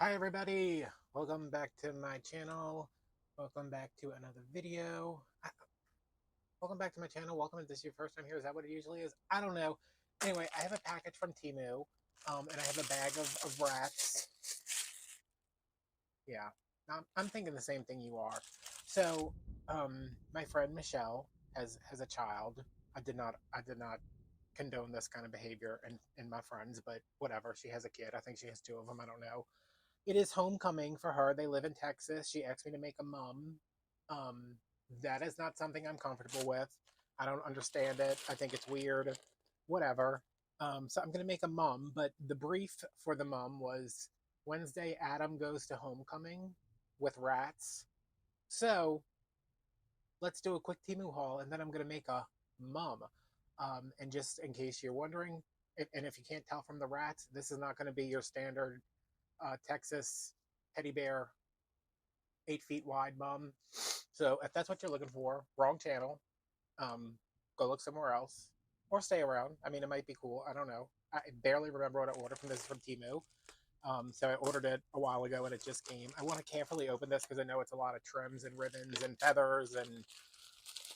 Hi everybody, welcome back to my channel. Welcome back to another video. Welcome back to my channel. Welcome if this is your first time here. Is that what it usually is? I don't know. Anyway, I have a package from Temu, and I have a bag of rats. Yeah, I'm thinking the same thing you are. So, my friend Michelle has a child. I did not condone this kind of behavior in my friends, but whatever. She has a kid. I think she has two of them. I don't know. It is homecoming for her. They live in Texas. She asked me to make a mum. Um, that is not something I'm comfortable with. I don't understand it. I think it's weird. Whatever. So I'm going to make a mum, but the brief for the mum was Wednesday Adam goes to homecoming with rats. So let's do a quick Temu haul, and then I'm going to make a mum. And just in case you're wondering, and if you can't tell from the rats, this is not going to be your standard Texas teddy bear, 8 feet wide mum. So if that's what you're looking for, wrong channel. Um, go look somewhere else or stay around. I mean, it might be cool. I don't know. I barely remember what I ordered from this from Temu. So I ordered it a while ago and it just came. I want to carefully open this because I know it's a lot of trims and ribbons and feathers and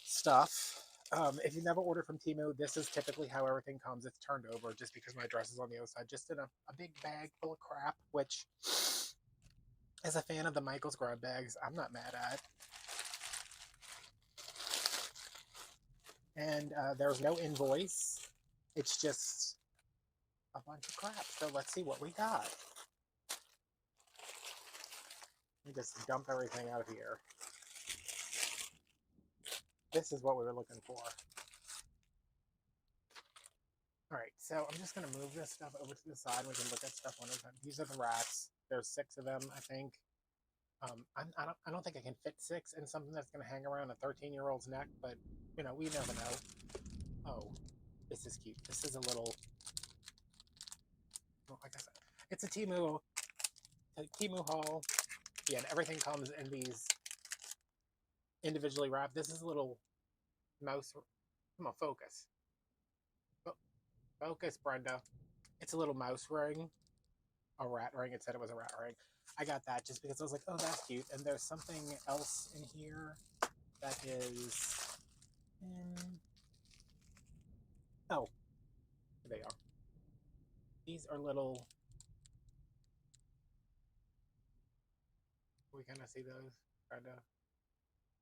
stuff. If you never ordered from Temu, this is typically how everything comes. It's turned over just because my address is on the other side, just in a big bag full of crap, which, as a fan of the Michaels grab bags, I'm not mad at. And there's no invoice. It's just a bunch of crap. So let's see what we got. Let me just dump everything out here. This is what we were looking for. All right, so I'm just going to move this stuff over to the side. We can look at stuff one at a time. These are the rats. There's 6 of them, I think. I don't think I can fit 6 in something that's going to hang around a 13-year-old's neck, but, you know, we never know. Oh, this is cute. This is a little, well, like I said, it's a Temu haul. Yeah, and everything comes in these individually wrapped. This is a little mouse. Come on, focus. Focus, Brenda. It's a little mouse ring. A rat ring. It said it was a rat ring. I got that just because I was like, oh, that's cute. And there's something else in here that is... oh, here they are. These are little... we kind of see those, Brenda.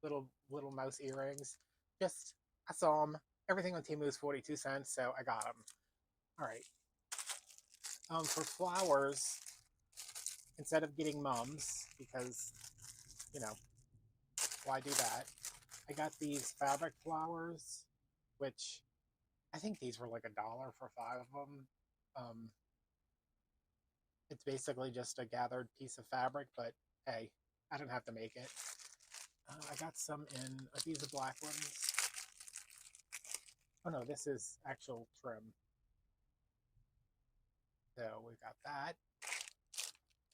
Little mouse earrings. Just, I saw them. Everything on Temu is 42 cents, so I got them. All right. For flowers, instead of getting mums, because, you know, why do that? I got these fabric flowers, which I think these were like $1 for 5 of them. It's basically just a gathered piece of fabric, but hey, I don't have to make it. I got some in, are these the black ones? Oh no, this is actual trim. So we've got that.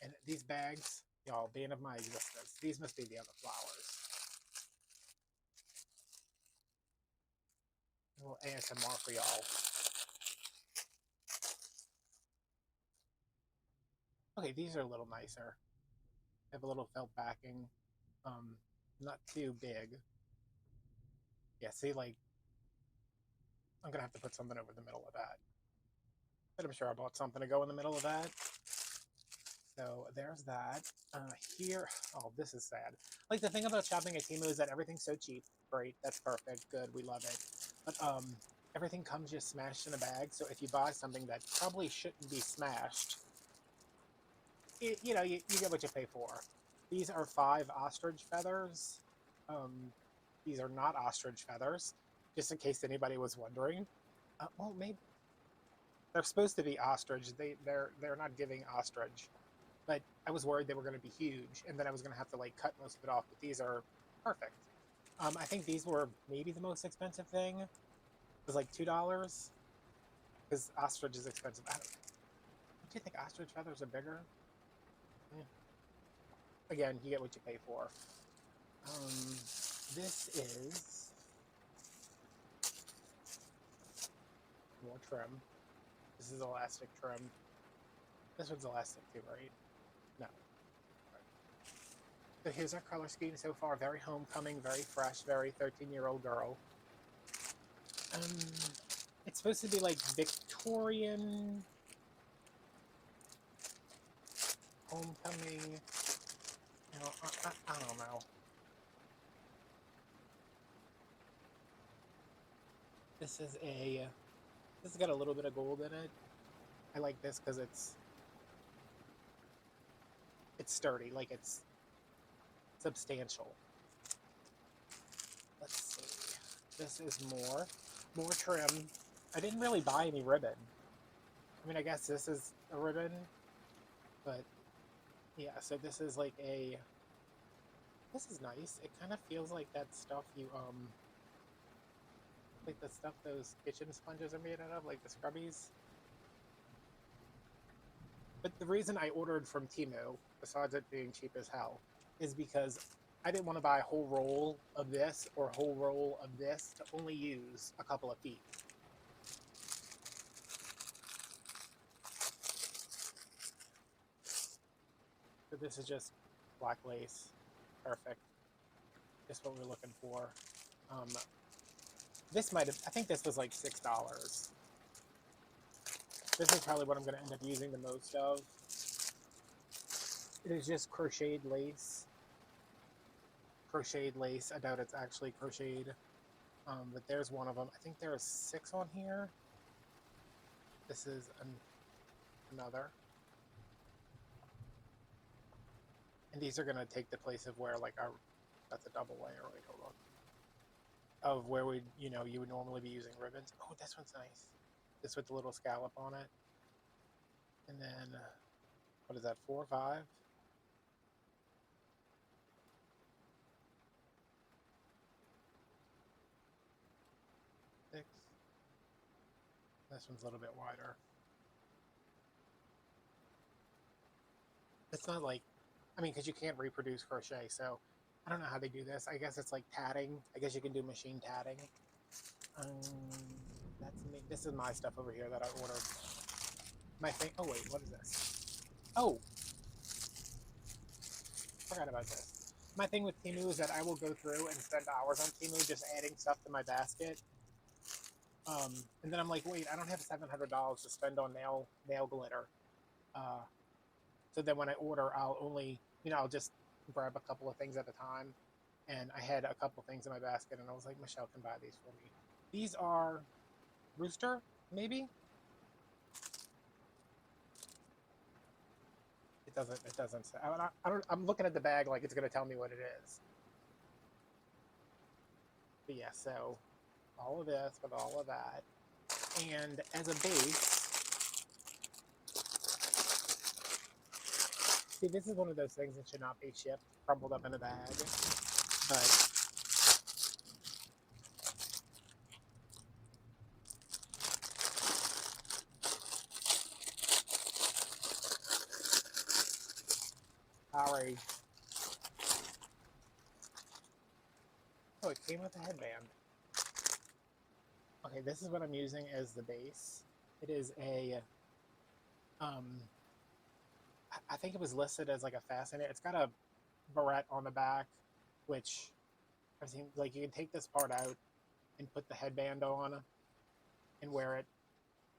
And these bags, y'all, bane of my existence. These must be the other flowers. A little ASMR for y'all. Okay, these are a little nicer. They have a little felt backing. Not too big. Yeah, see, like, I'm gonna have to put something over the middle of that. But I'm sure I bought something to go in the middle of that. So there's that. Here, oh, this is sad. Like, the thing about shopping at Temu is that everything's so cheap. Great, that's perfect, good, we love it. But everything comes just smashed in a bag. So if you buy something that probably shouldn't be smashed, you know, you get what you pay for. These are 5 ostrich feathers. These are not ostrich feathers, just in case anybody was wondering. Well, maybe they're supposed to be ostrich. They're not giving ostrich, but I was worried they were going to be huge, and then I was going to have to like cut most of it off. But these are perfect. I think these were maybe the most expensive thing. It was like $2 because ostrich is expensive. Don't you think ostrich feathers are bigger? Yeah. Again, you get what you pay for. This is more trim. This is elastic trim. This one's elastic too, right? No. So here's our color scheme so far. Very homecoming, very fresh, very 13-year-old girl. It's supposed to be like Victorian homecoming. You know, I don't know. This has got a little bit of gold in it. I like this because it's sturdy, like it's substantial. Let's see. This is more trim. I didn't really buy any ribbon. I mean, I guess this is a ribbon, but yeah, so this is like this is nice. It kind of feels like that stuff like the stuff those kitchen sponges are made out of, like the scrubbies. But the reason I ordered from Temu, besides it being cheap as hell, is because I didn't want to buy a whole roll of this or a whole roll of this to only use a couple of feet. So this is just black lace. Perfect. Just what we're looking for. This might have, I think this was like $6. This is probably what I'm going to end up using the most of. It is just crocheted lace. Crocheted lace. I doubt it's actually crocheted. But there's one of them. I think there are 6 on here. This is another. And these are going to take the place of where like that's a double layer. Wait, hold on. Of where you would normally be using ribbons. Oh, this one's nice. This with the little scallop on it. And then, what is that, 4 or 5? Six. This one's a little bit wider. It's not like, I mean, because you can't reproduce crochet, so I don't know how they do this. I guess it's like tatting. I guess you can do machine tatting. That's me. This is my stuff over here that I ordered. My thing. Oh wait, what is this? Oh, forgot about this. My thing with Temu is that I will go through and spend hours on Temu just adding stuff to my basket. And then I'm like, wait, I don't have $700 to spend on nail glitter. So then when I order, I'll only, I'll just grab a couple of things at a time. And I had a couple things in my basket, and I was like, Michelle can buy these for me. These are Rooster, maybe? It doesn't say. I'm looking at the bag like it's going to tell me what it is. But yeah, so all of this with all of that. And as a base, see, this is one of those things that should not be shipped, crumpled up in a bag. But sorry. Oh, it came with a headband. Okay, this is what I'm using as the base. It is a, I think it was listed as like a fastener. It's got a barrette on the back, which I've seen, like you can take this part out and put the headband on and wear it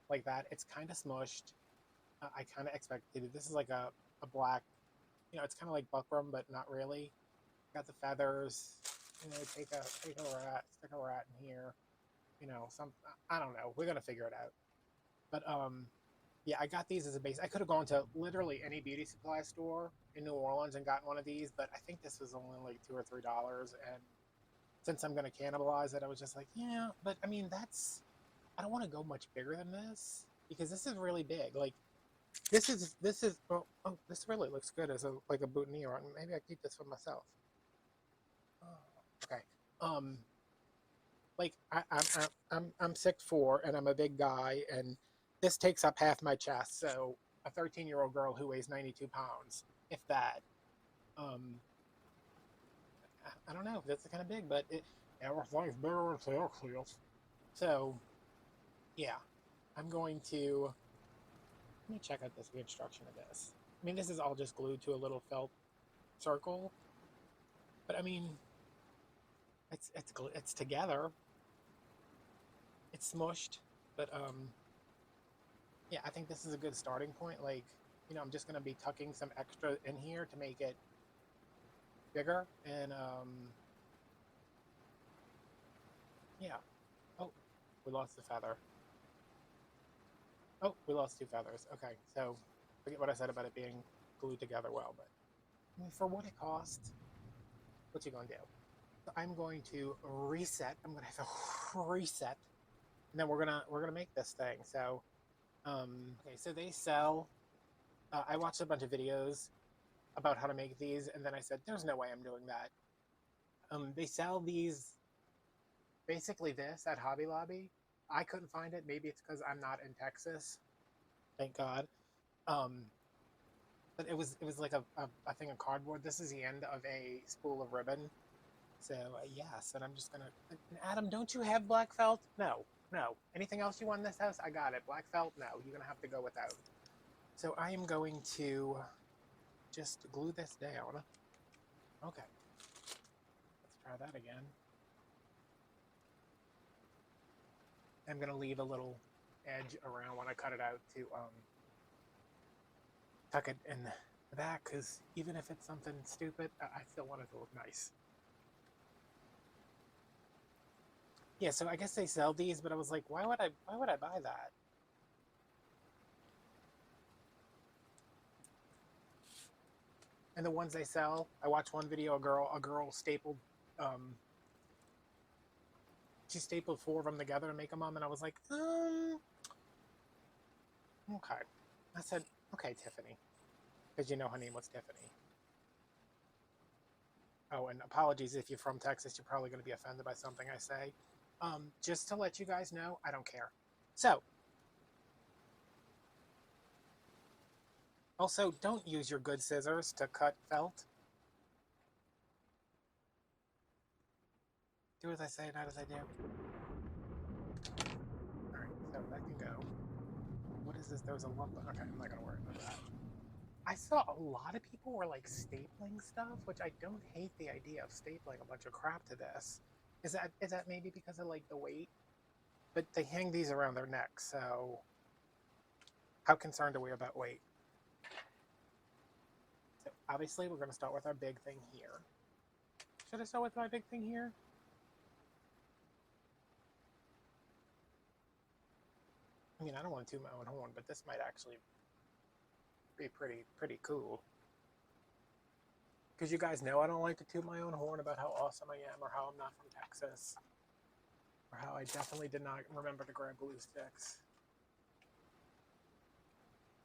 like that. It's kind of smushed. I kind of expected it. This is like a black, it's kind of like buckram, but not really. Got the feathers. Take a rat, stick a rat in here. I don't know. We're gonna figure it out. But yeah, I got these as a base. I could have gone to literally any beauty supply store in New Orleans and gotten one of these, but I think this was only like $2 or $3. And since I'm gonna cannibalize it, I was just like, yeah. But I mean, I don't want to go much bigger than this because this is really big. Like this is oh, this really looks good as like a boutonniere. Maybe I keep this for myself. Okay. Like I'm 6'4" and I'm a big guy, and this takes up half my chest. So a 13-year-old girl who weighs 92 pounds, if that. Um, I don't know. That's kind of big, but everything's bigger and Celsius. So yeah, I'm going to let me check out the instruction of this. I mean, this is all just glued to a little felt circle. But I mean, it's together. It's smushed, but yeah, I think this is a good starting point. Like, I'm just gonna be tucking some extra in here to make it bigger, and yeah. Oh, we lost the feather. Oh, we lost two feathers. Okay, so forget what I said about it being glued together well, but I mean, for what it costs, what you gonna do? So I'm going to reset. I'm gonna have to reset, and then we're gonna make this thing. So okay, so they sell. I watched a bunch of videos about how to make these, and then I said, "There's no way I'm doing that." They sell these basically this at Hobby Lobby. I couldn't find it. Maybe it's because I'm not in Texas. Thank God. Um, but it was like a thing of cardboard. This is the end of a spool of ribbon. So yes, and I'm just gonna. And Adam, don't you have black felt? No, no. Anything else you want in this house? I got it. Black felt? No, you're gonna have to go without. So I am going to just glue this down. Okay, let's try that again. I'm gonna leave a little edge around when I cut it out to tuck it in the back, because even if it's something stupid, I still want it to look nice. Yeah, so I guess they sell these, but I was like, why would I buy that? And the ones they sell, I watched one video, a girl stapled she stapled four of them together to make a mum, and I was like, okay. I said, okay, Tiffany, because her name was Tiffany. Oh, and apologies if you're from Texas, you're probably going to be offended by something I say. Just to let you guys know, I don't care. So, also, don't use your good scissors to cut felt. Do as I say, not as I do. All right, so that can go. What is this? There was a lump. Okay, I'm not going to worry about that. I saw a lot of people were like stapling stuff, which I don't hate the idea of stapling a bunch of crap to this. Is that maybe because of like the weight? But they hang these around their necks, so how concerned are we about weight? So obviously we're going to start with our big thing here. Should I start with my big thing here? I mean, I don't want to toot my own horn, but this might actually be pretty cool. Because you guys know I don't like to toot my own horn about how awesome I am, or how I'm not from Texas, or how I definitely did not remember to grab glue sticks.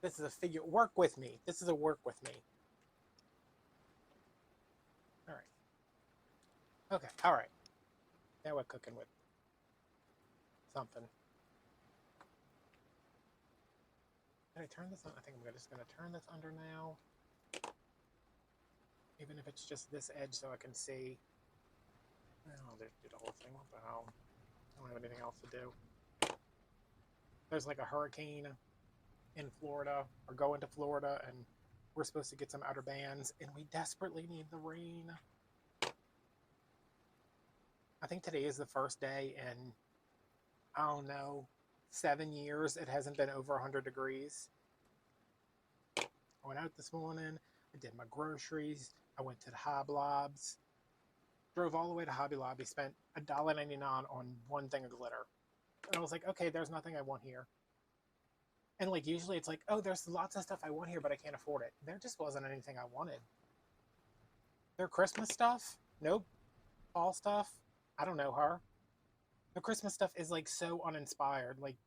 This is a figure. Work with me. This is a work with me. All right. Okay. All right. Now we're cooking with something. Can I turn this on? I think I'm just going to turn this under now. Even if it's just this edge so I can see. Oh, they did the whole thing. What the hell? I don't have anything else to do. There's like a hurricane in Florida, or going to Florida, and we're supposed to get some outer bands, and we desperately need the rain. I think today is the first day in, I don't know, 7 years it hasn't been over 100 degrees. I went out this morning. I did my groceries. I went to the Hobby Lobbies. Drove all the way to Hobby Lobby. Spent $1.99 on one thing of glitter. And I was like, okay, there's nothing I want here. And like usually it's like, oh, there's lots of stuff I want here, but I can't afford it. There just wasn't anything I wanted. Their Christmas stuff? Nope. Fall stuff? I don't know her. The Christmas stuff is like so uninspired. Like,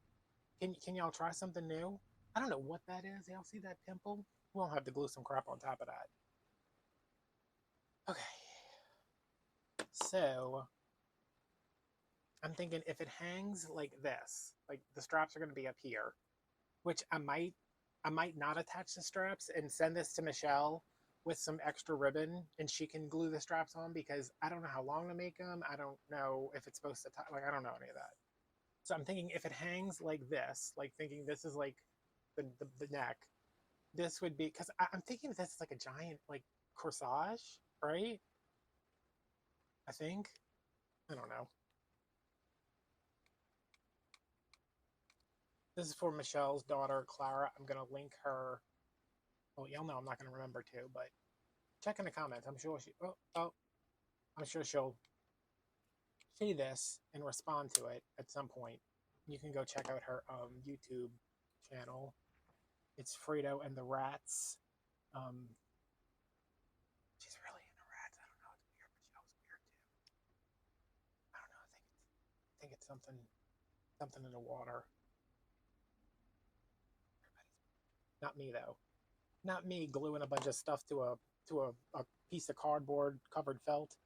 can y'all try something new? I don't know what that is. Y'all see that pimple? We'll have to glue some crap on top of that. Okay. So I'm thinking if it hangs like this, like the straps are going to be up here, which I might not attach the straps and send this to Michelle with some extra ribbon, and she can glue the straps on, because I don't know how long to make them. I don't know if it's supposed to tie, like I don't know any of that. So I'm thinking if it hangs like this, like thinking this is like the neck, this would be, because I'm thinking this is like a giant like corsage, right? I think. I don't know. This is for Michelle's daughter, Clara. I'm going to link her. Well, y'all know I'm not going to remember to, but check in the comments. I'm sure I'm sure she'll see this and respond to it at some point. You can go check out her YouTube channel. It's Frito and the Rats. She's really into rats. I don't know. It's weird, but Michelle's weird too. I don't know. I think it's something in the water. Not me though. Not me gluing a bunch of stuff to a piece of cardboard covered felt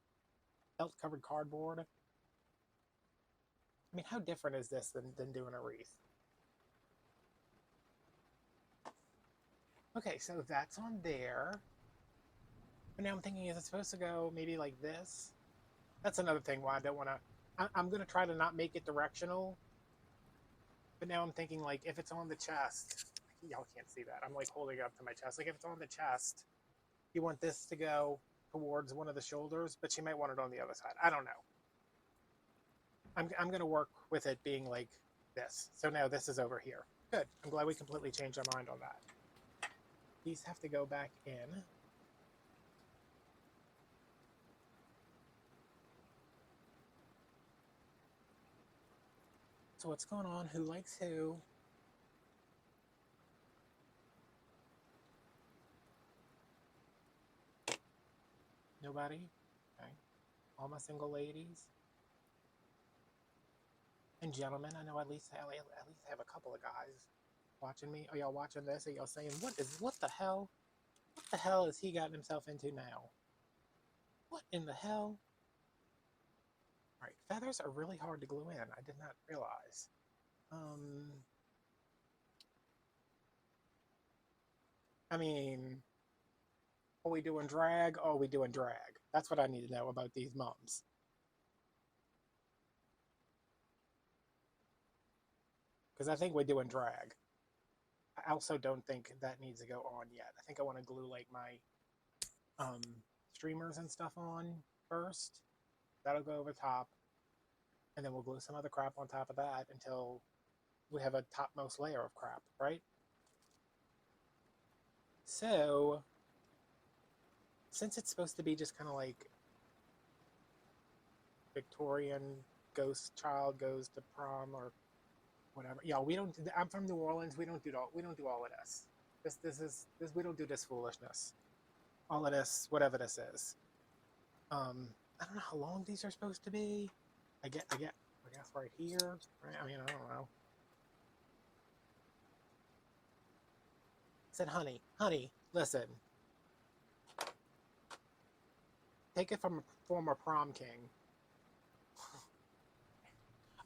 covered cardboard. I mean, how different is this than doing a wreath? Okay, so that's on there. But now I'm thinking, is it supposed to go maybe like this? That's another thing why I don't want to. I'm going to try to not make it directional. But now I'm thinking, like, if it's on the chest, y'all can't see that. I'm like holding it up to my chest. Like, if it's on the chest, you want this to go towards one of the shoulders, but you might want it on the other side. I don't know. I'm going to work with it being like this. So now this is over here. Good. I'm glad we completely changed our mind on that. These have to go back in. So what's going on? Who likes who? Nobody? Okay. All my single ladies and gentlemen. I know at least have a couple of guys watching me. Are y'all watching this? Are y'all saying, what the hell? What the hell has he gotten himself into now? What in the hell? All right, feathers are really hard to glue in. I did not realize. I mean, are we doing drag? Or are we doing drag? That's what I need to know about these mums. Because I think we're doing drag. I also don't think that needs to go on yet. I think I want to glue like my streamers and stuff on first. That'll go over top. And then we'll glue some other crap on top of that until we have a topmost layer of crap, right? So, since it's supposed to be just kind of like Victorian ghost child goes to prom or whatever. Yeah, we don't. I'm from New Orleans. We don't do all of this. This we don't do this foolishness. All of this, whatever this is. I don't know how long these are supposed to be. I guess right here. Right? I mean, I don't know. I said, honey, listen. Take it from a former prom king.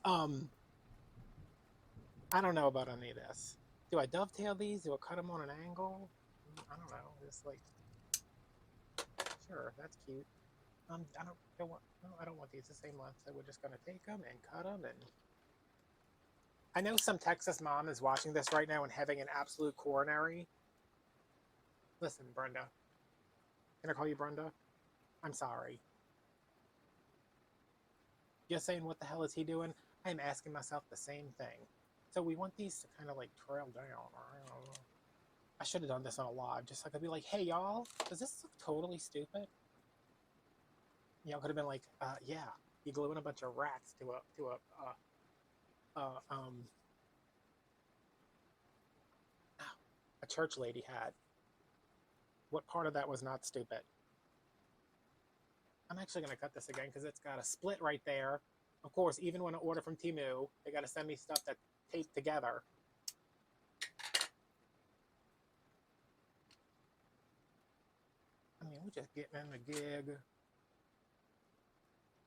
I don't know about any of this. Do I dovetail these? Do I cut them on an angle? I don't know. Just like, sure, that's cute. I don't want these the same length. So we're just gonna take them and cut them. And I know some Texas mom is watching this right now and having an absolute coronary. Listen, Brenda. Can I call you Brenda? I'm sorry. You're saying, what the hell is he doing? I am asking myself the same thing. So we want these to kind of like trail down. I should have done this on a live, just so I could be like, hey y'all, does this look totally stupid? Y'all could have been like, yeah, you gluing a bunch of rats to a church lady hat. What part of that was not stupid? I'm actually going to cut this again because it's got a split right there. Of course, even when I order from Temu, they got to send me stuff that's taped together. I mean, we're just getting in the gig.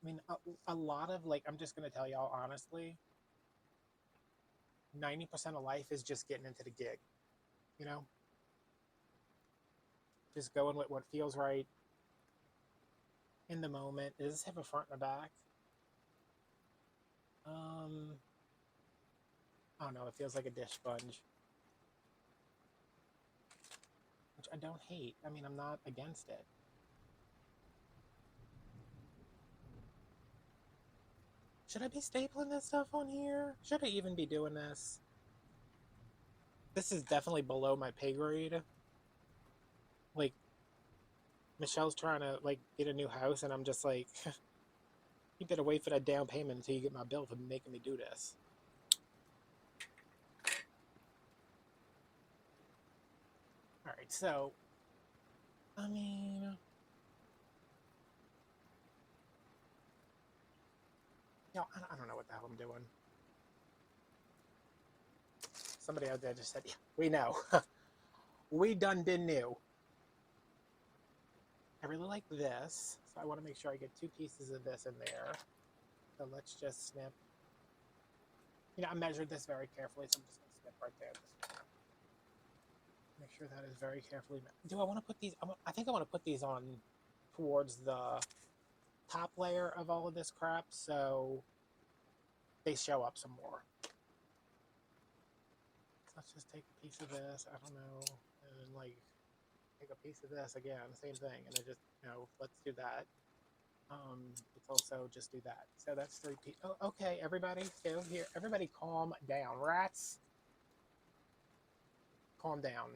I mean, a lot of, like, I'm just going to tell y'all honestly, 90% of life is just getting into the gig, you know? Just going with what feels right in the moment. Does this have a front and a back? I don't know. It feels like a dish sponge, which I don't hate. I mean, I'm not against it. Should I be stapling this stuff on here? Should I even be doing this? This is definitely below my pay grade. Like, Michelle's trying to, like, get a new house, and I'm just like, you better wait for that down payment until you get my bill for making me do this. Alright, so, I mean... No, I don't know what the hell I'm doing. Somebody out there just said, yeah, we know. We done been new. I really like this, so I want to make sure I get 2 pieces of this in there. So let's just snip. You know, I measured this very carefully, so I'm just going to snip right there. Make sure that is very carefully. Do I want to put these? I think I want to put these on towards the top layer of all of this crap, so they show up some more. Let's just take a piece of this, I don't know, and like take a piece of this again, same thing, and then just, you know, let's do that. Let's also just do that. So that's 3 pieces. Oh, okay, everybody, stay over here. Everybody calm down. Rats, calm down.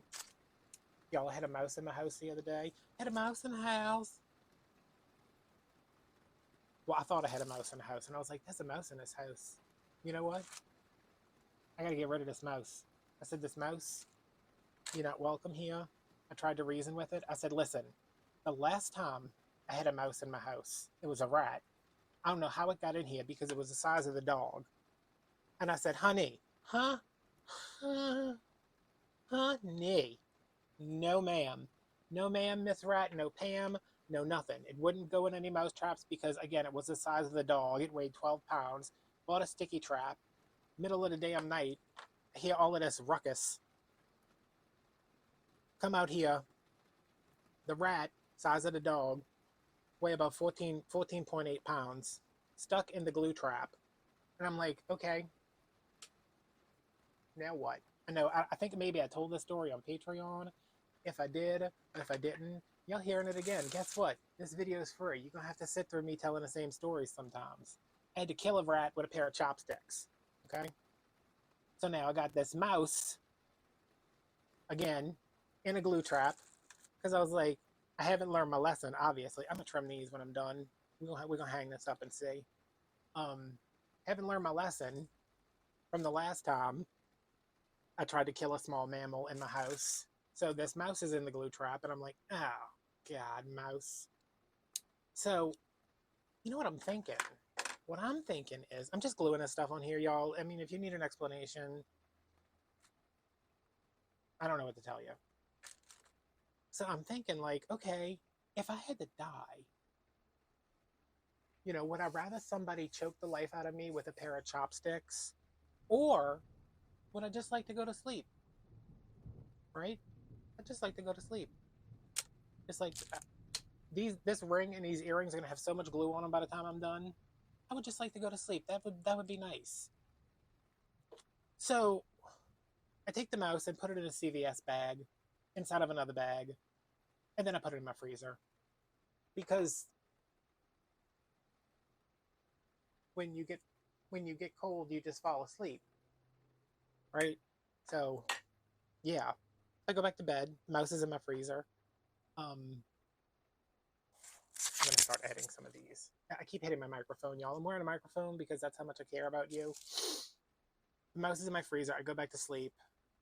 Y'all, I had a mouse in my house the other day. I had a mouse in the house. Well, I thought I had a mouse in the house, and I was like, there's a mouse in this house. You know what? I gotta get rid of this mouse. I said, this mouse, you're not welcome here. I tried to reason with it. I said, listen, the last time I had a mouse in my house, it was a rat. I don't know how it got in here because it was the size of the dog. And I said, honey, honey, no ma'am. No ma'am, Miss Rat, no Pam, no nothing. It wouldn't go in any mouse traps because, again, it was the size of the dog. It weighed 12 pounds. Bought a sticky trap. Middle of the damn night, I hear all of this ruckus. Come out here. The rat, size of the dog, weigh about 14.8 pounds, stuck in the glue trap. And I'm like, okay, now what? I know, I think maybe I told this story on Patreon. If I did, but if I didn't, y'all hearing it again. Guess what? This video is free. You're going to have to sit through me telling the same stories sometimes. I had to kill a rat with a pair of chopsticks. Okay? So now I got this mouse, again, in a glue trap, because I was like, I haven't learned my lesson, obviously. I'm going to trim these when I'm done. We're going to hang this up and see. Haven't learned my lesson from the last time I tried to kill a small mammal in my house. So this mouse is in the glue trap, and I'm like, oh, God, mouse. So, you know what I'm thinking? What I'm thinking is, I'm just gluing this stuff on here, y'all. I mean, if you need an explanation, I don't know what to tell you. So I'm thinking, like, okay, if I had to die, you know, would I rather somebody choke the life out of me with a pair of chopsticks, or would I just like to go to sleep? Right? I'd just like to go to sleep. It's like, this ring and these earrings are gonna have so much glue on them by the time I'm done. I would just like to go to sleep. That would be nice. So I take the mouse and put it in a CVS bag inside of another bag, and then I put it in my freezer. Because when you get cold, you just fall asleep. Right? So yeah. I go back to bed. Mouse is in my freezer. I'm gonna start adding some of these. I keep hitting my microphone, y'all. I'm wearing a microphone because that's how much I care about you. The mouse is in my freezer. I go back to sleep,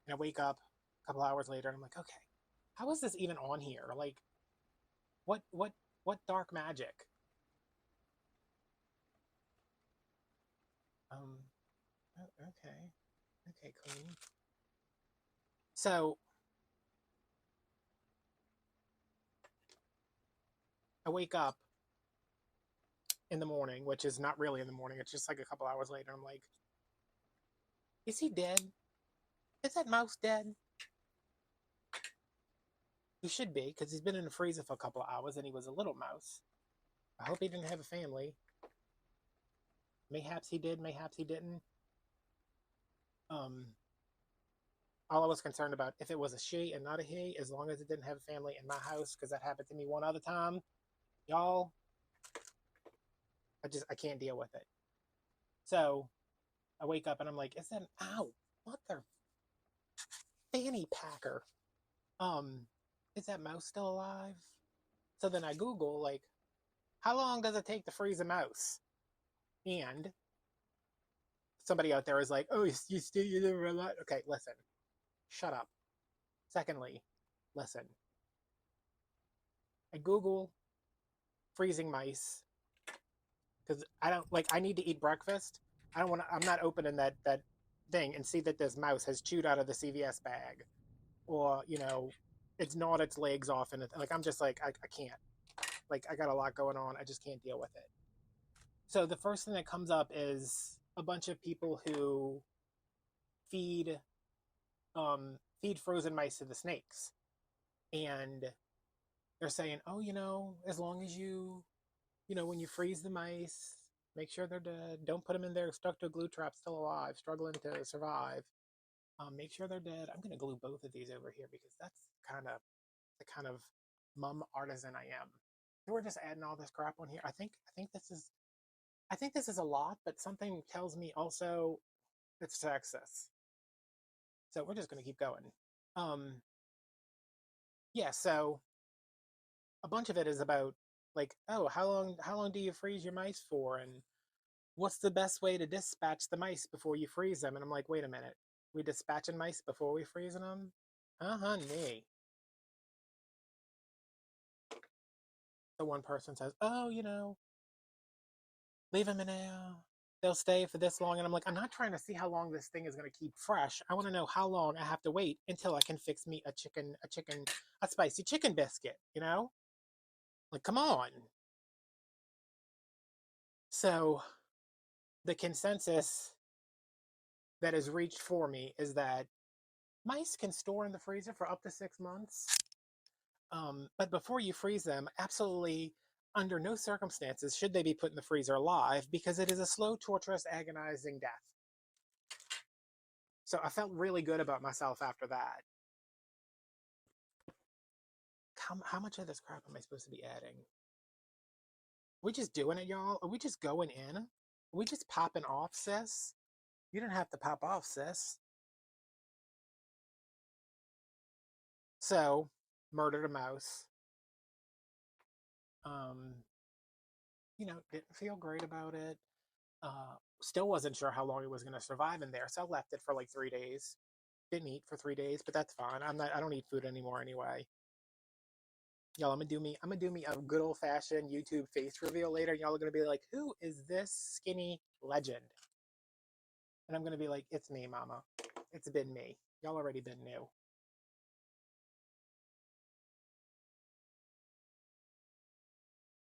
and I wake up a couple hours later, and I'm like, okay, how is this even on here? Like, what dark magic? Okay, queen. So I wake up in the morning, which is not really in the morning. It's just like a couple hours later. I'm like, is he dead? Is that mouse dead? He should be, because he's been in the freezer for a couple of hours, and he was a little mouse. I hope he didn't have a family. Mayhaps he did, mayhaps he didn't. All I was concerned about, if it was a she and not a he, as long as it didn't have a family in my house, because that happened to me one other time, y'all, I can't deal with it. So I wake up and I'm like, is that, ow, mother fanny packer. Um, is that mouse still alive? So then I Google, like, how long does it take to freeze a mouse? And somebody out there is like, oh, you never realize. Okay, listen, shut up. Secondly, listen, I Google freezing mice because I don't like, I need to eat breakfast. I don't want to, I'm not opening that thing and see that this mouse has chewed out of the CVS bag, or, it's gnawed its legs off. And like, I'm just like, I can't. Like, I got a lot going on. I just can't deal with it. So the first thing that comes up is a bunch of people who feed feed frozen mice to the snakes, and they're saying, oh, as long as when you freeze the mice, make sure they're dead. Don't put them in there stuck to a glue trap, still alive, struggling to survive. Make sure they're dead. I'm gonna glue both of these over here because that's kind of the kind of mum artisan I am. So we're just adding all this crap on here. I think this is a lot, but something tells me also it's Texas. So we're just gonna keep going. Um, yeah. So a bunch of it is about like, oh, how long do you freeze your mice for, and what's the best way to dispatch the mice before you freeze them? And I'm like, wait a minute, we dispatching mice before we freezing them? Honey. So one person says, oh, leave them in there. They'll stay for this long. And I'm like, I'm not trying to see how long this thing is going to keep fresh. I want to know how long I have to wait until I can fix me a spicy chicken biscuit, Like, come on. So the consensus that is reached for me is that mice can store in the freezer for up to 6 months. But before you freeze them, absolutely under no circumstances should they be put in the freezer alive, because it is a slow, torturous, agonizing death. So I felt really good about myself after that. How much of this crap am I supposed to be adding? Are we just doing it, y'all? Are we just going in? Are we just popping off, sis? You don't have to pop off, sis. So, murdered a mouse. Um, didn't feel great about it. Still wasn't sure how long it was going to survive in there, so I left it for like 3 days. Didn't eat for 3 days, but that's fine. I don't eat food anymore anyway. Y'all, I'm gonna do me a good old fashioned YouTube face reveal later. Y'all are gonna be like, who is this skinny legend? And I'm gonna be like, it's me, mama. It's been me. Y'all already been new.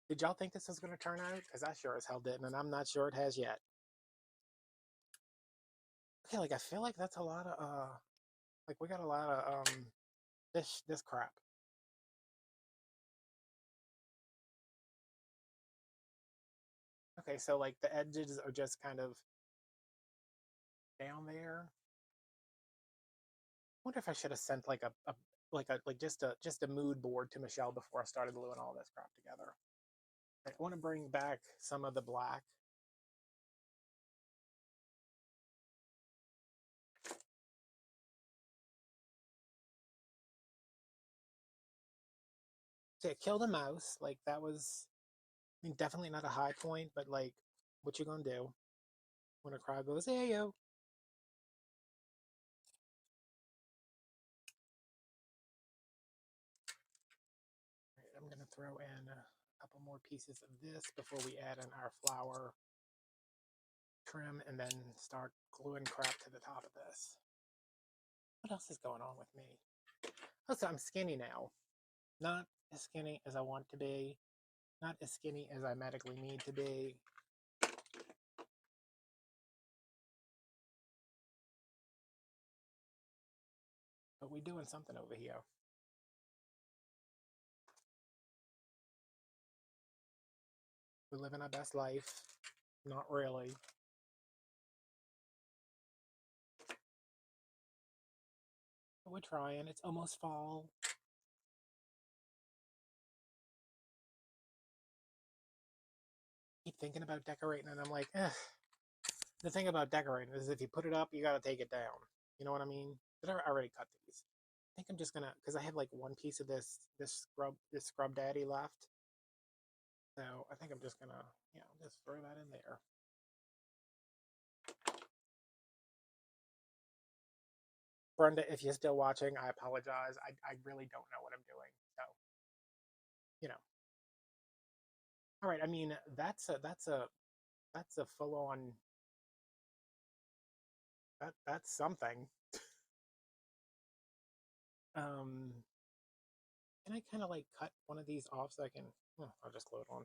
Did y'all think this was gonna turn out? Because I sure as hell didn't, and I'm not sure it has yet. Okay, like I feel like that's a lot of like we got a lot of this crap. Okay, so like the edges are just kind of down there. I wonder if I should have sent like just a mood board to Michelle before I started gluing all this crap together. I want to bring back some of the black. So it killed a mouse. Like that was, I mean, definitely not a high point, but like, what you gonna do when a crowd goes, hey yo? Right, I'm gonna throw in a couple more pieces of this before we add in our flower trim, and then start gluing crap to the top of this. What else is going on with me? Oh, so I'm skinny now. Not as skinny as I want to be. Not as skinny as I medically need to be. But we're doing something over here. We're living our best life. Not really. But we're trying. It's almost fall. Keep thinking about decorating, and I'm like, the thing about decorating is if you put it up, you got to take it down. You know what I mean? But I already cut these. I think I'm just gonna, because I have like one piece of this scrub daddy left. So I think I'm just gonna, just throw that in there. Brenda, if you're still watching, I apologize. I really don't know what I'm doing. So, you know. All right. I mean, that's a full on, that's something. Um, can I kind of like cut one of these off so I can, I'll just glue it on.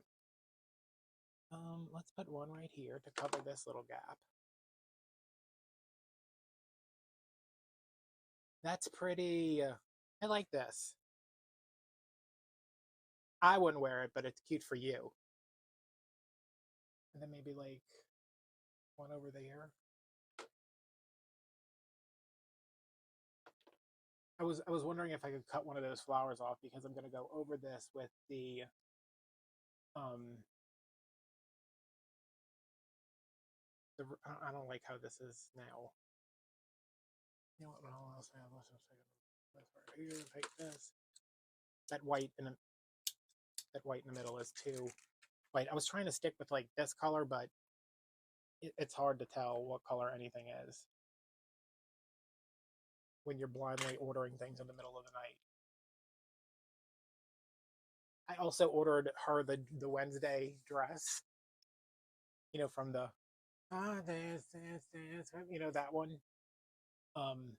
Let's put one right here to cover this little gap. That's pretty. I like this. I wouldn't wear it, but it's cute for you. And then maybe like one over there. I was wondering if I could cut one of those flowers off because I'm gonna go over this with the um I don't like how this is now. You know what? Let's right here. Take this. That white in the that white in the middle is too white. I was trying to stick with like this color, but it's hard to tell what color anything is when you're blindly ordering things in the middle of the night. I also ordered her the Wednesday dress, from the this, that one. Um,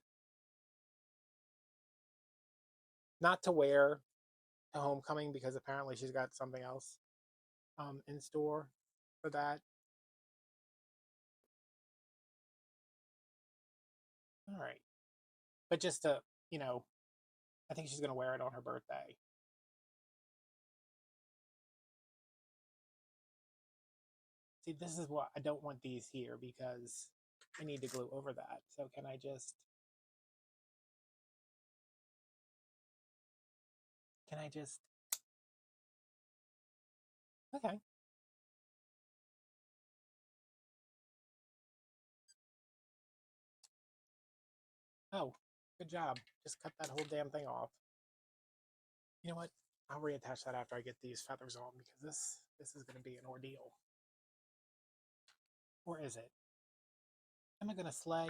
Not to wear to homecoming because apparently she's got something else in store for that. All right, but just to I think she's gonna wear it on her birthday. See, this is what I don't want these here because I need to glue over that. So can I just okay. Oh, good job. Just cut that whole damn thing off. You know what? I'll reattach that after I get these feathers on because this is gonna be an ordeal. Or is it? Am I gonna slay? I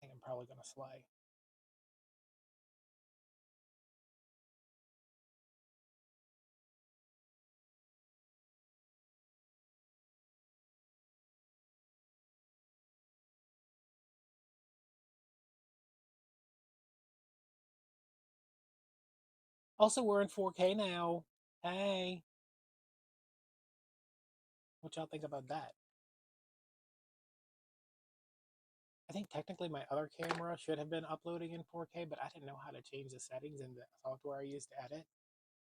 think I'm probably gonna slay. Also, we're in 4K now. Hey, what y'all think about that? I think technically my other camera should have been uploading in 4K, but I didn't know how to change the settings in the software I used to edit.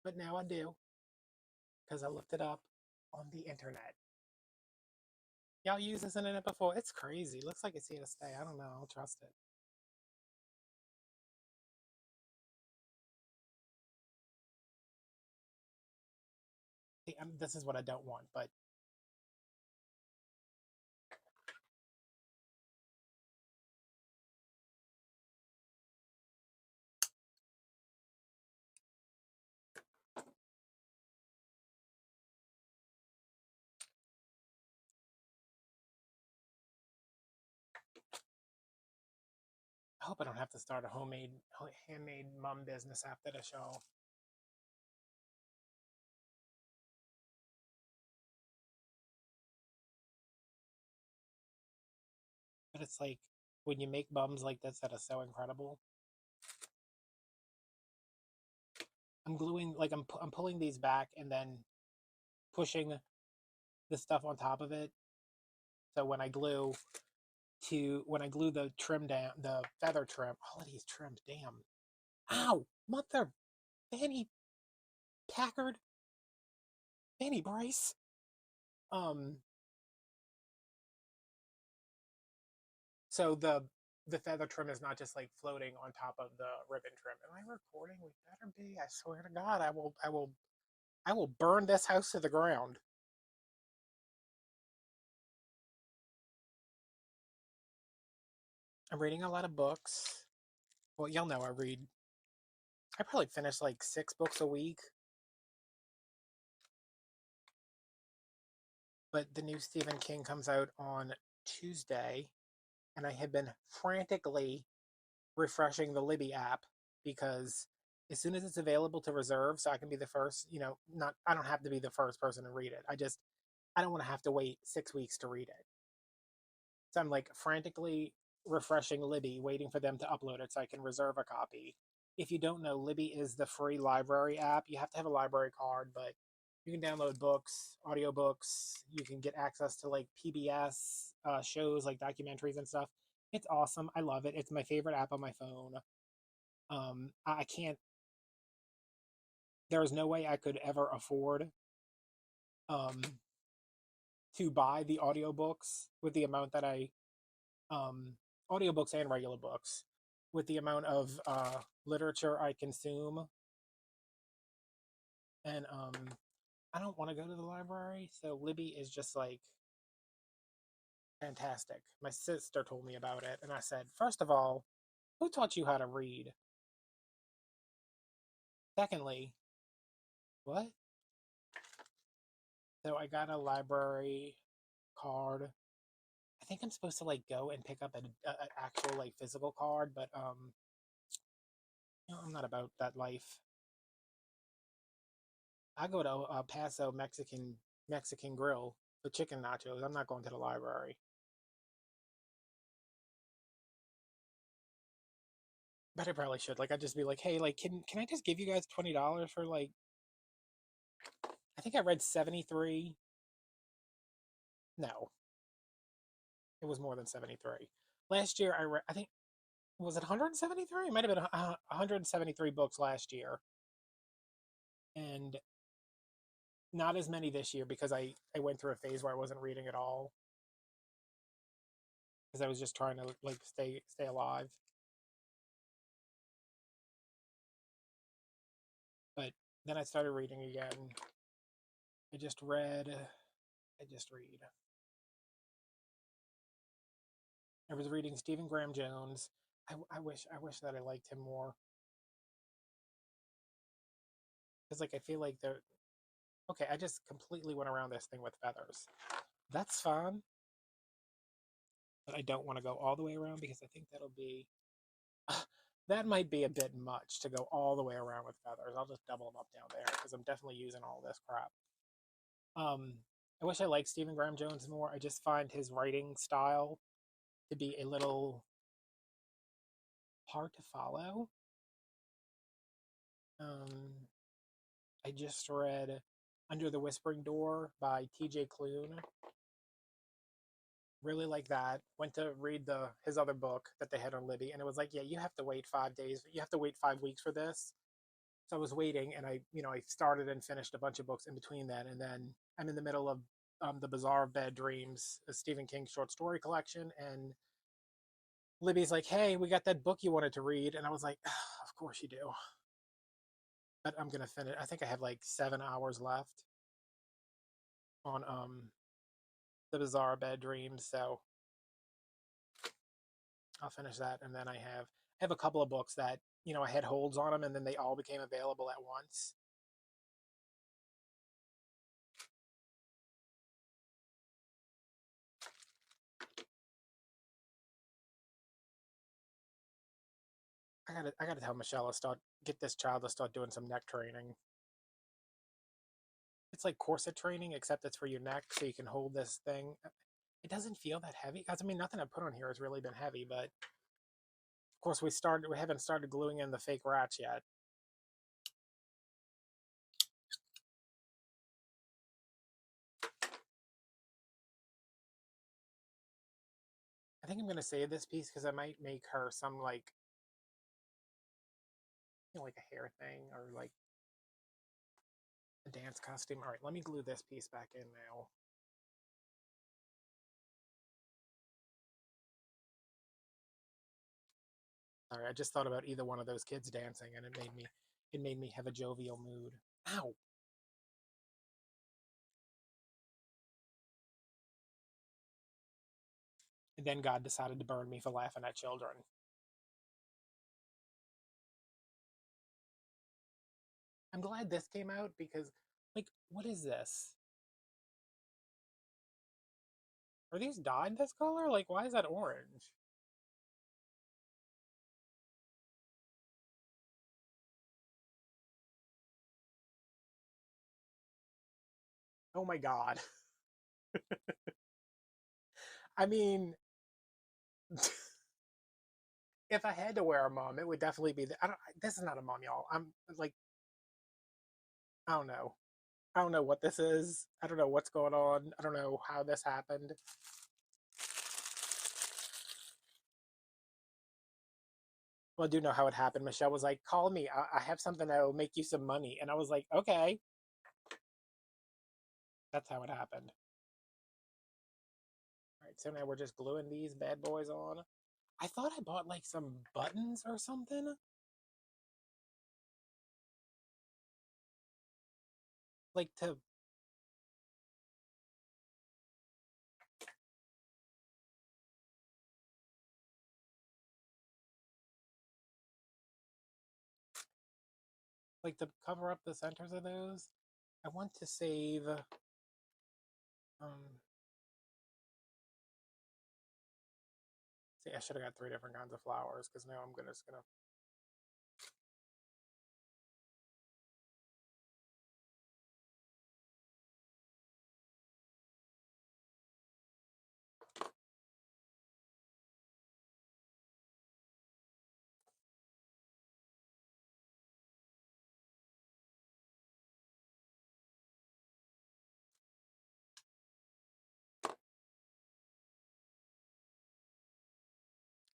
But now I do, because I looked it up on the internet. Y'all used this internet before? It's crazy. Looks like it's here to stay. I don't know. I'll trust it. See, this is what I don't want, but I hope I don't have to start a handmade mum business after the show. But it's like when you make bums like this that are so incredible. I'm gluing like I'm pulling these back and then pushing the stuff on top of it. So when I glue the trim down, the feather trim, all of these trims, damn. Ow, mother, Fanny Packard, Fanny Bryce. Um, so the feather trim is not just like floating on top of the ribbon trim. Am I recording? We better be. I swear to God, I will burn this house to the ground. I'm reading a lot of books. Well, y'all know I probably finish like 6 books a week. But the new Stephen King comes out on Tuesday, and I have been frantically refreshing the Libby app because as soon as it's available to reserve, so I can be the first, not I don't have to be the first person to read it. I don't want to have to wait 6 weeks to read it. So I'm like frantically refreshing Libby, waiting for them to upload it so I can reserve a copy. If you don't know, Libby is the free library app. You have to have a library card, but you can download books, audiobooks. You can get access to like PBS shows, like documentaries and stuff. It's awesome. I love it. It's my favorite app on my phone. I can't. There is no way I could ever afford um, to buy the audiobooks with the amount that um, audiobooks and regular books with the amount of literature I consume. And I don't want to go to the library, so Libby is just like fantastic. My sister told me about it, and I said, first of all, who taught you how to read? Secondly, what? So I got a library card. I think I'm supposed to like go and pick up an actual like physical card, but I'm not about that life. I go to Paso Mexican Grill for chicken nachos. I'm not going to the library. But I probably should. Like, I'd just be like, hey, like, can I just give you guys $20 for like? I think I read 73. No, it was more than 73. Last year I read. I think was it 173? It might have been 173 books last year, and not as many this year because I went through a phase where I wasn't reading at all because I was just trying to like stay alive. But then I started reading again. I just read. I just read. I was reading Stephen Graham Jones. I wish that I liked him more because like I feel like they're okay. I just completely went around this thing with feathers. That's fun, but I don't want to go all the way around because I think that'll be that might be a bit much to go all the way around with feathers. I'll just double them up down there because I'm definitely using all this crap. Um, I wish I liked Stephen Graham Jones more. I just find his writing style to be a little hard to follow. Um, I just read Under the Whispering Door by TJ Klune. Really like that. Went to read his other book that they had on Libby, and it was like, yeah, you have to wait 5 days. You have to wait 5 weeks for this. So I was waiting, and I started and finished a bunch of books in between that, and then I'm in the middle of the Bazaar of Bad Dreams, a Stephen King short story collection, and Libby's like, hey, we got that book you wanted to read, and I was like, of course you do. But I'm gonna finish. I think I have like 7 hours left on the Bizarre Bad Dreams, so I'll finish that, and then I have a couple of books that I had holds on them, and then they all became available at once. I gotta tell Michelle to get this child to start doing some neck training. It's like corset training, except it's for your neck, so you can hold this thing. It doesn't feel that heavy. Cause I mean, nothing I put on here has really been heavy, but of course we haven't started gluing in the fake rats yet. I think I'm gonna save this piece because I might make her some like a hair thing or like a dance costume. All right, let me glue this piece back in now. Sorry, I just thought about either one of those kids dancing, and it made me have a jovial mood. Ow! And then God decided to burn me for laughing at children. I'm glad this came out because, like, what is this? Are these dyed this color? Like, why is that orange? Oh my god. I mean, if I had to wear a mum, it would definitely be. I don't. This is not a mum, y'all. I'm like, I don't know. I don't know what this is. I don't know what's going on. I don't know how this happened. Well, I do know how it happened. Michelle was like, "Call me. I have something that will make you some money," and I was like, "Okay." That's how it happened. All right, so now we're just gluing these bad boys on. I thought I bought like some buttons or something, like to cover up the centers of those. I want to save. See, I should have got 3 different kinds of flowers because now I'm just gonna.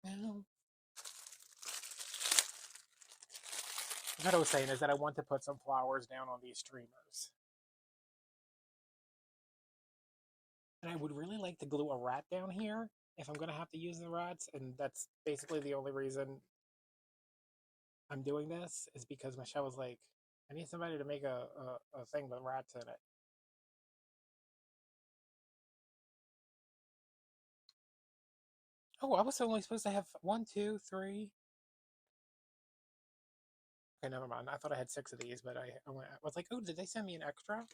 Well, what I was saying is that I want to put some flowers down on these streamers. And I would really like to glue a rat down here if I'm going to have to use the rats. And that's basically the only reason I'm doing this is because Michelle was like, I need somebody to make a thing with rats in it. Oh, I was only supposed to have one, two, three. Okay, never mind. I thought I had 6 of these, but I was like, oh, did they send me an extra?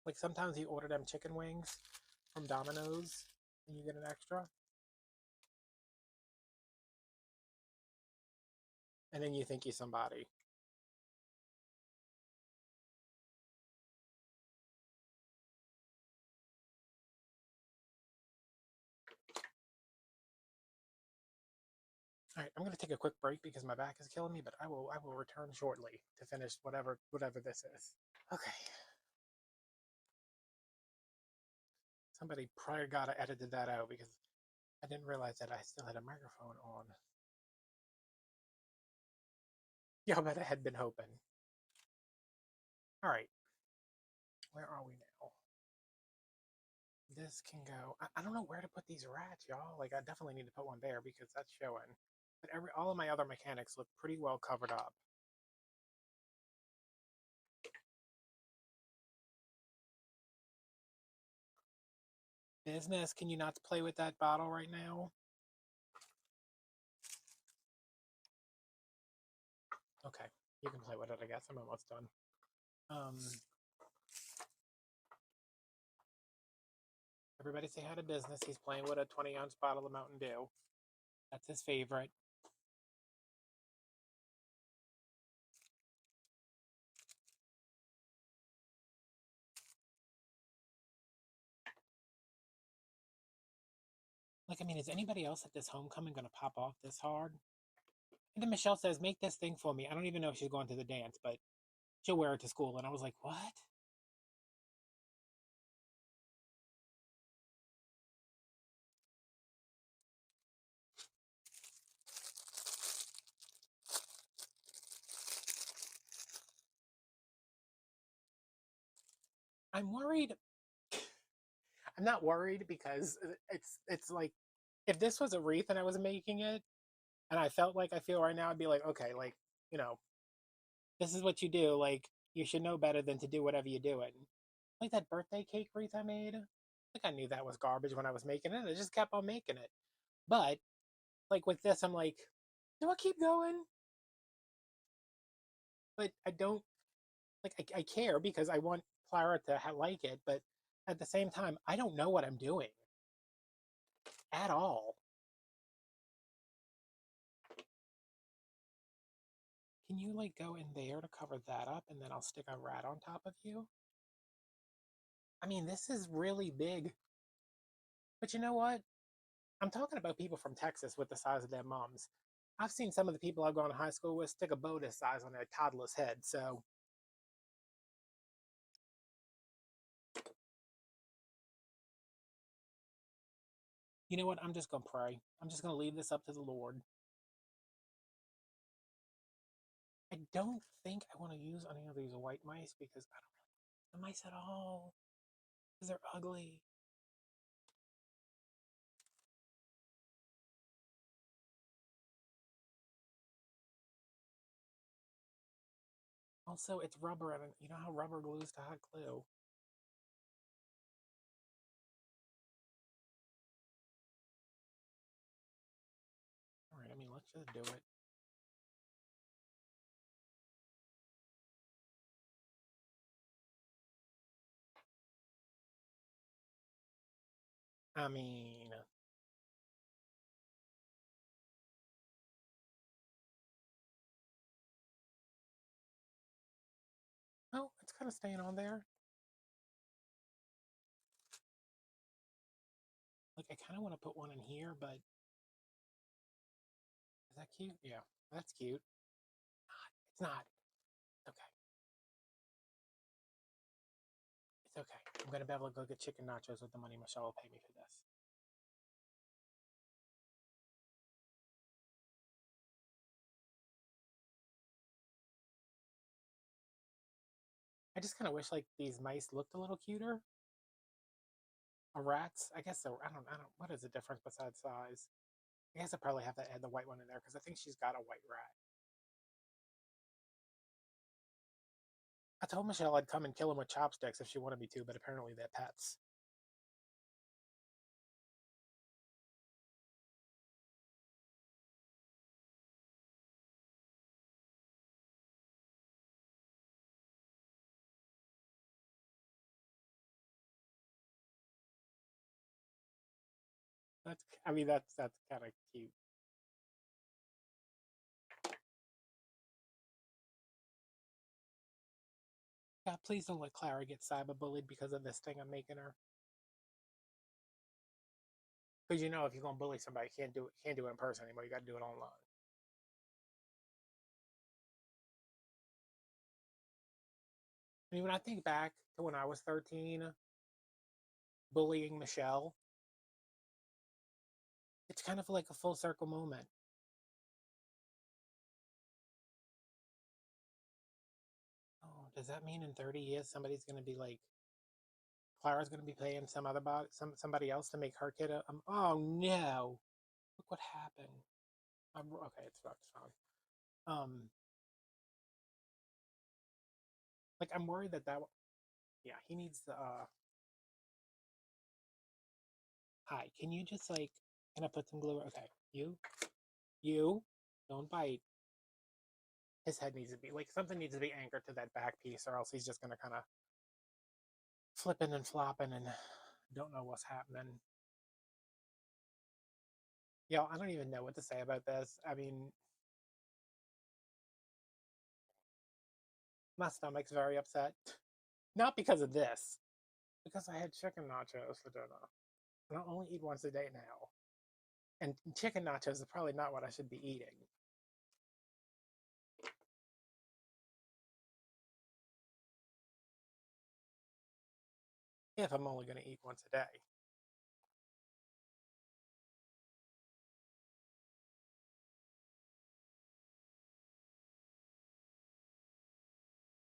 Like sometimes you order them chicken wings from Domino's and you get an extra. And then you think you're somebody. All right, I'm going to take a quick break because my back is killing me, but I will return shortly to finish whatever this is. Okay. Somebody probably got to edited that out because I didn't realize that I still had a microphone on. Yeah, but I had been hoping. All right. Where are we now? This can go. I don't know where to put these rats, y'all. Like, I definitely need to put one there because that's showing. But all of my other mechanics look pretty well covered up. Business, can you not play with that bottle right now? Okay, you can play with it, I guess. I'm almost done. Everybody say hi to Business. He's playing with a 20-ounce bottle of Mountain Dew. That's his favorite. Like, I mean, is anybody else at this homecoming going to pop off this hard? And then Michelle says, make this thing for me. I don't even know if she's going to the dance, but she'll wear it to school. And I was like, what? I'm worried. I'm not worried because it's like if this was a wreath and I was making it and I felt like I feel right now, I'd be like, okay, like, you know, this is what you do. Like, you should know better than to do whatever you're doing. Like that birthday cake wreath I made. Like, I knew that was garbage when I was making it, and I just kept on making it. But, like, with this, I'm like, do I keep going? But I don't, like, I care because I want Clara to like it, but at the same time, I don't know what I'm doing at all. Can you, like, go in there to cover that up, and then I'll stick a rat on top of you? I mean, this is really big. But you know what? I'm talking about people from Texas with the size of their mums. I've seen some of the people I've gone to high school with stick a bow this size on their toddler's head, so you know what? I'm just going to pray. I'm just going to leave this up to the Lord. I don't think I want to use any of these white mice because I don't really like the mice at all because they're ugly. Also, it's rubber, and you know how rubber glues to hot glue. All right, I mean, let's just do it. I mean, oh, it's kind of staying on there. Like, I kind of want to put one in here, but is that cute? Yeah, that's cute. It's not. Okay. It's okay. I'm going to be able to go get chicken nachos with the money Michelle will pay me for this. I just kind of wish like these mice looked a little cuter. Or rats. I guess so. I don't. What is the difference besides size? I guess I probably have to add the white one in there because I think she's got a white rat. I told Michelle I'd come and kill him with chopsticks if she wanted me to, but apparently they're pets. That's. I mean, that's kind of cute. Yeah, please don't let Clara get cyberbullied because of this thing I'm making her. Because you know, if you're gonna bully somebody, you can't do it in person anymore. You got to do it online. I mean, when I think back to when I was 13, bullying Michelle, it's kind of like a full circle moment. Oh, does that mean in 30 years somebody's gonna be like Clara's gonna be paying somebody else to make her kid a oh no. Look what happened. Okay, it's fine. Like I'm worried that yeah, he needs to hi, can you just like can I put some glue? Okay. You don't bite. His head needs to be like something needs to be anchored to that back piece or else he's just gonna kinda flipping and flopping and don't know what's happening. Yeah, I don't even know what to say about this. I mean, my stomach's very upset. Not because of this, because I had chicken nachos for dinner. And I only eat once a day now. And chicken nachos is probably not what I should be eating. If I'm only going to eat once a day.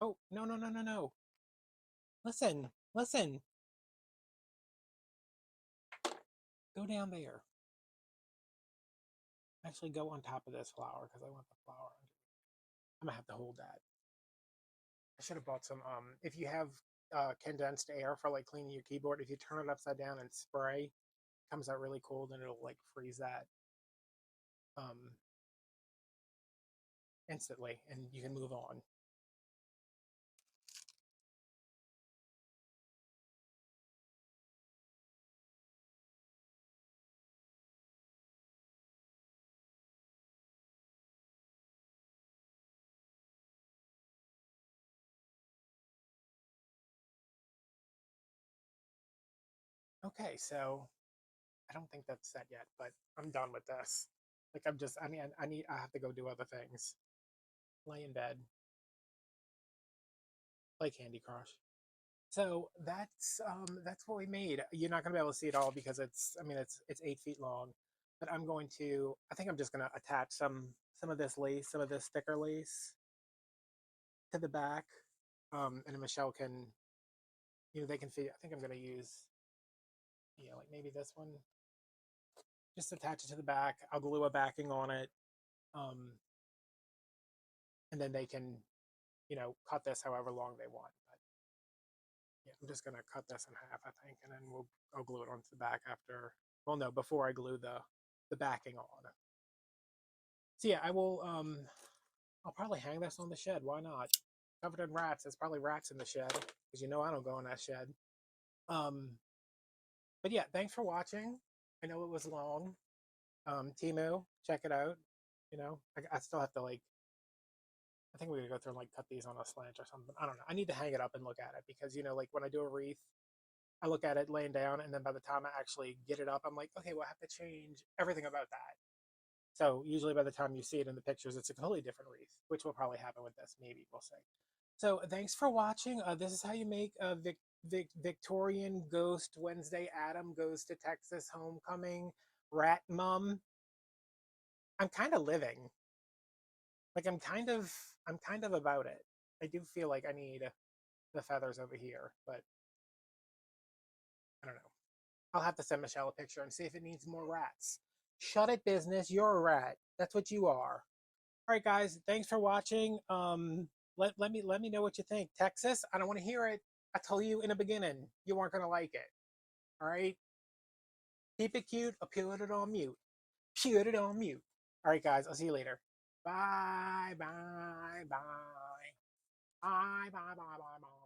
Oh, no, no, no, no, no. Listen, listen. Go down there. Actually, go on top of this flower because I want the flower. I'm going to have to hold that. I should have bought some. If you have condensed air for like cleaning your keyboard. If you turn it upside down and spray, it comes out really cold and it'll like freeze that um, instantly, and you can move on. Okay, so I don't think that's set yet, but I'm done with this. Like I'm just, I have to go do other things. Lay in bed, play Candy Crush. So that's what we made. You're not gonna be able to see it all because it's 8 feet long. But I'm going to. I think I'm just gonna attach some of this lace, some of this thicker lace to the back, and then Michelle can, they can figure. I think I'm gonna use, like maybe this one. Just attach it to the back. I'll glue a backing on it, um, and then they can, cut this however long they want. But yeah, I'm just gonna cut this in half, I think, and then I'll glue it onto the back after. Well, no, before I glue the backing on. So yeah, I'll probably hang this on the shed. Why not? Covered in rats. There's probably rats in the shed because I don't go in that shed. Um, but yeah, thanks for watching. I know it was long. Temu, check it out. I still have to like. I think we're gonna go through and like cut these on a slant or something. I don't know. I need to hang it up and look at it because like when I do a wreath, I look at it laying down, and then by the time I actually get it up, I'm like, okay, well, I have to change everything about that. So usually by the time you see it in the pictures, it's a completely different wreath, which will probably happen with this. Maybe we'll see. So thanks for watching. This is how you make a Victorian ghost Wednesday Addams goes to Texas homecoming rat mum. I'm kind of living. Like I'm kind of about it. I do feel like I need the feathers over here, but I don't know. I'll have to send Michelle a picture and see if it needs more rats. Shut it, business. You're a rat. That's what you are. All right, guys. Thanks for watching. Let me know what you think. Texas, I don't want to hear it. I told you in the beginning you weren't gonna like it. All right. Keep it cute or put it on mute. Put it on mute. All right, guys. I'll see you later. Bye, bye, bye. Bye, bye, bye, bye, bye.